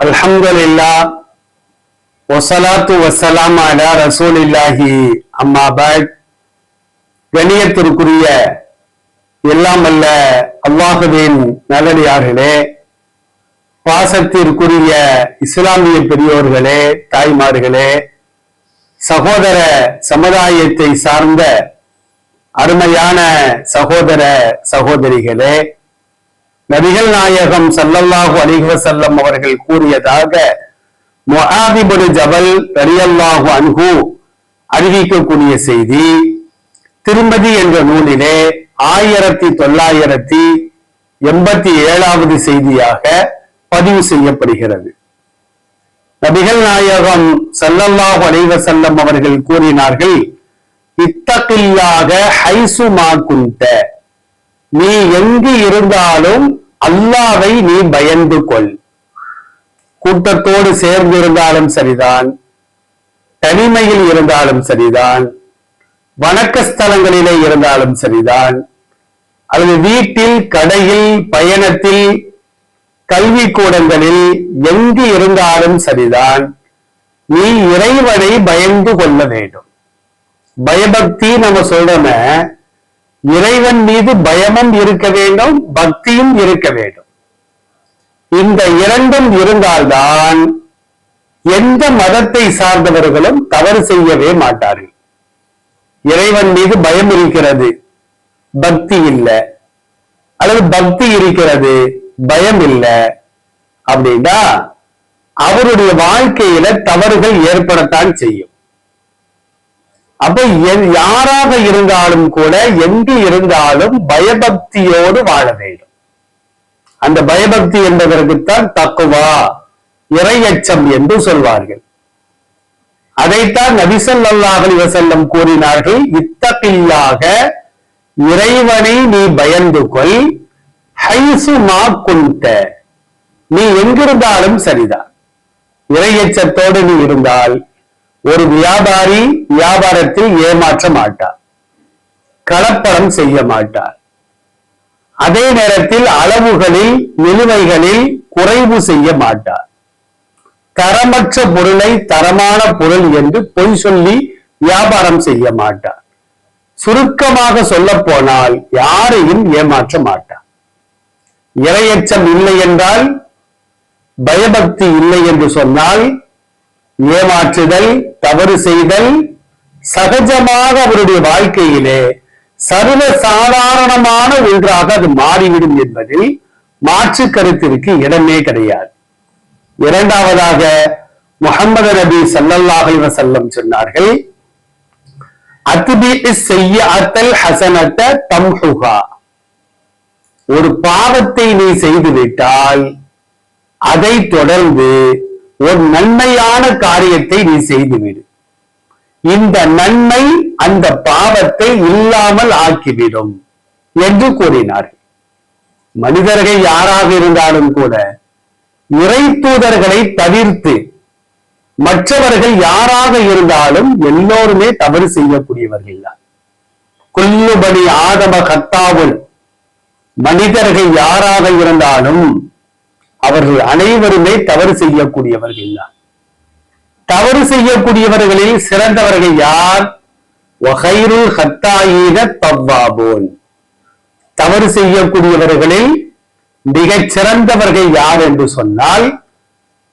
அல்ஹம்துலில்லாஹ் வஸ்ஸலாத்து வஸ்ஸலாம் அலா ரசூலில்லாஹி அம்மா பஅத். கண்ணியத்திற்குரிய எல்லாம் அல்ல அல்லாஹ்வின் நல்லடியார்களே, பாசத்திற்குரிய இஸ்லாமிய பெரியோர்களே, தாய்மார்களே, சகோதர சமுதாயத்தை சார்ந்த அருமையான சகோதர சகோதரிகளே, நபிகள் நாயகம் ஸல்லல்லாஹு அலைஹி வஸல்லம் அவர்கள் கூறியதாக முஆத் இப்னு ஜபல் ரலியல்லாஹு அன்ஹு அறிவிக்கக்கூடிய செய்தி திருமதி என்ற நூலிலே 1987வது செய்தியாக பதிவு செய்யப்படுகிறது. நபிகள் நாயகம் ஸல்லல்லாஹு அலைஹி வஸல்லம் அவர்கள் கூறினார்கள், இத்தகில்லாஹ ஹைசு மா குன்த, நீ எங்கு இருந்தாலும் அல்லாஹ்வை நீ பயந்து கொள். கூட்டத்தோடு சேர்ந்து இருந்தாலும் சரிதான், தனிமையில் இருந்தாலும் சரிதான், வணக்க ஸ்தலங்களிலே இருந்தாலும் சரிதான், அல்லது வீட்டில், கடையில், பயணத்தில், கல்வி கூடங்களில் எங்கு இருந்தாலும் சரிதான், நீ இறைவனை பயந்து கொள்ள வேண்டும். பயபக்தி நம்ம சொல்றோமே, இறைவன் மீது பயமும் இருக்க வேண்டும், பக்தியும் இருக்க வேண்டும். இந்த இரண்டும் இருந்தால்தான் எந்த மதத்தை சார்ந்தவர்களும் தவறு செய்யவே மாட்டார்கள். இறைவன் மீது பயம் இருக்கிறது, பக்தி இல்லை, அல்லது பக்தி இருக்கிறது, பயம் இல்லை அப்படின்னா அவருடைய வாழ்க்கையில தவறுகள் ஏற்படத்தான் செய்யும். அப்ப யாராக இருந்தாலும் கூட, எங்கு இருந்தாலும் பயபக்தியோடு வாழ வேண்டும். அந்த பயபக்தி என்பதற்குத்தான் தக்குவா, இறையச்சம் என்று சொல்வார்கள். அதைத்தான் நபி ஸல்லல்லாஹு அலைஹி வஸல்லம் கூறினார்கள், இத்தகில்லாஹ, இறைவனை நீ பயந்து கொள், ஹைசு மா குன்த, நீ எங்கிருந்தாலும் சரிதான். இறையச்சத்தோடு நீ இருந்தால் ஒரு வியாபாரி வியாபாரத்தில் ஏமாற்ற மாட்டார், கலப்படம் செய்ய மாட்டார். அதே நேரத்தில் அளவுகளில், நிலுவைகளில் குறைவு செய்ய மாட்டார். தரமற்ற பொருளை தரமான பொருள் என்று பொய் சொல்லி வியாபாரம் செய்ய மாட்டார். சுருக்கமாக சொல்ல போனால் யாரையும் ஏமாற்ற மாட்டார். இறையச்சம் இல்லை என்றால், பயபக்தி இல்லை என்று சொன்னால், ஏமாற்றுதல், தவறு செய்தல் சகஜமாக அவருடைய வாழ்க்கையிலே சர்வ சாதாரணமான ஒன்றாக அது மாறிவிடும் என்பதில் மாற்று கருத்திற்கு இடமே கிடையாது. இரண்டாவதாக முஹம்மது நபி ஸல்லல்லாஹு அலைஹி வஸல்லம் சொன்னார்கள், அத்பிஇ ஸய்யிஅத்தல் ஹஸனத தம்ஹுஹா, ஒரு பாவத்தை நீ செய்துவிட்டால் அதை தொடர்ந்து ஒரு நன்மையான காரியத்தை நீ செய்துவிடு. இந்த நன்மை அந்த பாவத்தை இல்லாமல் ஆக்கிவிடும் என்று கூறினார்கள். மனிதர்கள் யாராக இருந்தாலும் கூட இறை தூதர்களை தவிர்த்து மற்றவர்கள் யாராக இருந்தாலும் எல்லோருமே தவறு செய்யக்கூடியவர்கள் தான். குல்லு பனி ஆதம கத்தாவுல், மனிதர்கள் யாராக இருந்தாலும் அவர்கள் அனைவருமே தவறு செய்யக்கூடியவர்கள் தான். தவறு செய்யக்கூடியவர்களில் சிறந்தவர்கள் யார்? வகைருல் ஹத்தாயீன தவ்வாபூன், தவறு செய்யக்கூடியவர்களில் மிகச் சிறந்தவர்கள் யார் என்று சொன்னால்,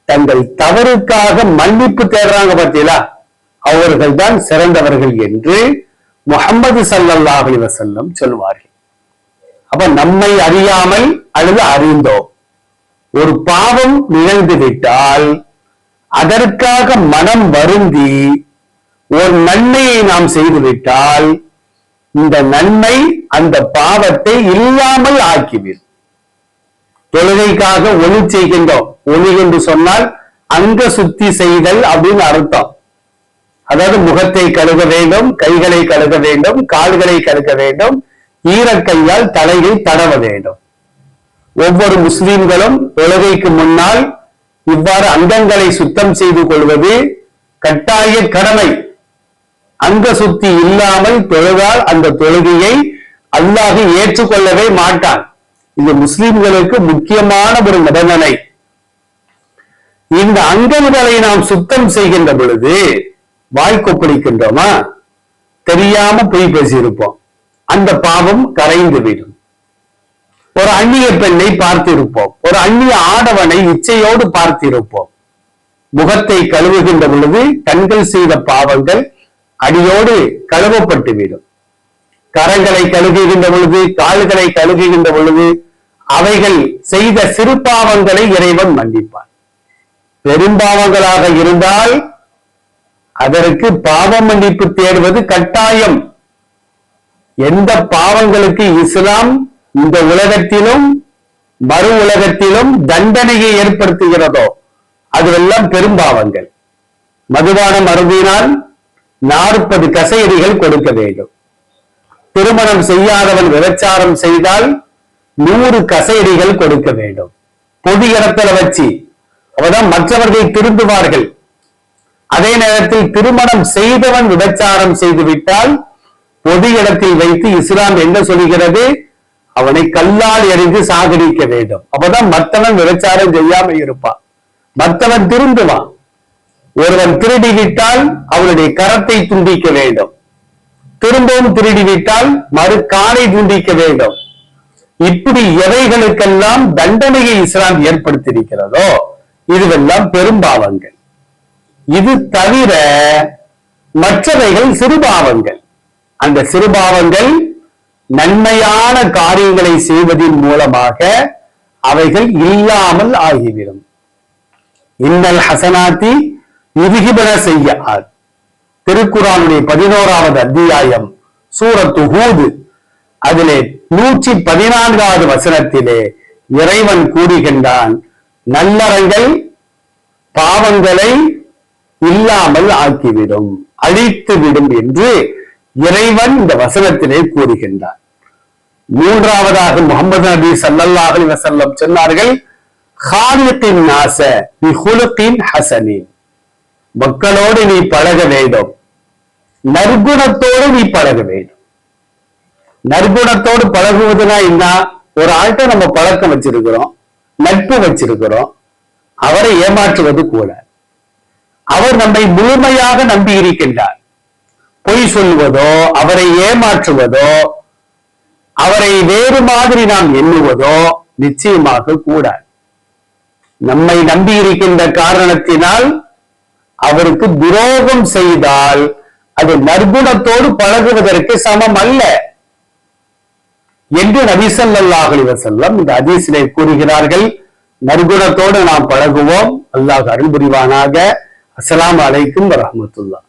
தங்கள் தவறுக்காக மன்னிப்பு தேடுறாங்க பார்த்தீங்களா, அவர்கள் தான் சிறந்தவர்கள் என்று முஹம்மது ஸல்லல்லாஹு அலைஹி வஸல்லம் சொல்வார்கள். அப்ப நம்மை அறியாமல் அல்லது அறிந்தோ ஒரு பாவம் நிகழ்ந்து விட்டால் அதற்காக மனம் வருந்தி ஒரு நன்மையை நாம் செய்துவிட்டால் இந்த நன்மை அந்த பாவத்தை இல்லாமல் ஆக்கிவிடும். தொழுகைக்காக ஒளி செய்கின்றோம். ஒளி என்று சொன்னால் அங்க சுத்தி செய்தல் அப்படின்னு அர்த்தம். அதாவது முகத்தை கழுக வேண்டும், கைகளை கழுக வேண்டும், கால்களை கழுக வேண்டும், ஈரக்கையால் தலையை தடவ வேண்டும். ஒவ்வொரு முஸ்லிம்களும் தொழுகைக்கு முன்னால் இவ்வாறு அங்கங்களை சுத்தம் செய்து கொள்வது கட்டாய கடமை. அங்க சுத்தி இல்லாமல் தொழுதால் அந்த தொழுகையை அல்லாஹ் ஏற்றுக்கொள்ளவே மாட்டான். இது முஸ்லிம்களுக்கு முக்கியமான ஒரு நிபந்தனை. இந்த அங்கங்களை நாம் சுத்தம் செய்கின்ற பொழுது வாய் கொப்பளிக்கின்றோமா, தெரியாம பொய் பேசியிருப்போம், அந்த பாவம் கரைந்து விடும். ஒரு அந்நிய பெண்ணை பார்த்திருப்போம், ஒரு அந்நிய ஆடவனை இச்சையோடு பார்த்திருப்போம். முகத்தை கழுவுகின்ற பொழுது கண்கள் செய்த பாவங்கள் அடியோடு கழுவப்பட்டு விடும். கரங்களை கழுகுகின்ற பொழுது, கால்களை கழுகுகின்ற பொழுது அவைகள் செய்த சிறு பாவங்களை இறைவன் மன்னிப்பார். பெரும்பாவங்களாக இருந்தால் அதற்கு பாவ மன்னிப்பு தேடுவது கட்டாயம். எந்த பாவங்களுக்கு இஸ்லாம் இந்த உலகத்திலும் மறு உலகத்திலும் தண்டனையை ஏற்படுத்துகிறதோ அதுவெல்லாம் பெரும்பாவங்கள். மதுபானம் அருந்தினால் 40 கசையடிகள் கொடுக்க வேண்டும். திருமணம் செய்யாதவன் விபச்சாரம் செய்தால் 100 கசையடிகள் கொடுக்க வேண்டும். பொது இடத்துல வச்சு அவதான் மற்றவர்கள் திருந்துவார்கள். அதே நேரத்தில் திருமணம் செய்தவன் விபச்சாரம் செய்து விட்டால் பொது இடத்தில் வைத்து இஸ்லாம் என்ன சொல்கிறது, அவனை கல்லால் எறிந்து சாகடிக்க வேண்டும். அப்பதான் மற்றவன் விபச்சாரம் செய்யாம இருப்பான், மற்றவன் திருந்துவான். ஒருவன் திருடிவிட்டால் அவனுடைய கரத்தை துண்டிக்க வேண்டும், திரும்பவும் திருடிவிட்டால் மறு காலை துண்டிக்க வேண்டும். இப்படி எவைகளுக்கெல்லாம் தண்டனையை இஸ்லாம் ஏற்படுத்தியிருக்கிறதோ இதுவெல்லாம் பெரும்பாவங்கள். இது தவிர மற்றவைகள் சிறுபாவங்கள். அந்த சிறுபாவங்கள் நன்மையான காரியங்களை செய்வதன் மூலமாக அவைகள் இல்லாமல் ஆகிவிடும். இன்னல் ஹசனாத்தி யுத்ஹிபன ஸய்யிஆத். திருக்குர்ஆனுடைய 11வது அத்தியாயம் சூரத்து ஹூத், அதிலே 114வது வசனத்திலே இறைவன் கூறுகின்றான், நல்லறங்கள் பாவங்களை இல்லாமல் ஆக்கிவிடும், அழித்துவிடும் என்று இறைவன் இந்த வசனத்திலே கூறுகின்றார். மூன்றாவதாக முஹம்மது நபி ஸல்லல்லாஹு அலைஹி வஸல்லம் சொன்னார்கள், ஹாலிகின் நாஸ பிஹுலுகின் ஹஸனின். மக்களோடு நீ பழக வேண்டும், நற்குணத்தோடு நீ பழக வேண்டும். நற்குணத்தோடு பழகுவதுனா என்ன? ஒரு ஆள்கிட்ட நம்ம பழக்கம் வச்சிருக்கிறோம், நட்பு வச்சிருக்கிறோம், அவரை ஏமாற்றுவது கூட. அவர் நம்மை முழுமையாக நம்பி இருக்கின்றார். பொய் சொல்வதோ அவரை ஏமாற்றுவதோ அவரை வேறு மாதிரி நாம் எண்ணுவதோ நிச்சயமாக கூடாது. நம்மை நம்பி இருக்கின்ற காரணத்தினால் அவருக்கு துரோகம் செய்தால் அது நற்குணத்தோடு பழகுவதற்கு சமம் அல்ல என்று நபி ஸல்லல்லாஹு அலைஹி வஸல்லம் இந்த ஹதீஸிலே கூறுகிறார்கள். நற்குணத்தோடு நாம் பழகுவோம். அல்லாஹ் அருள் புரிவானாக. அஸ்ஸலாமு அலைக்கும் வரஹ்மத்துல்லாஹ்.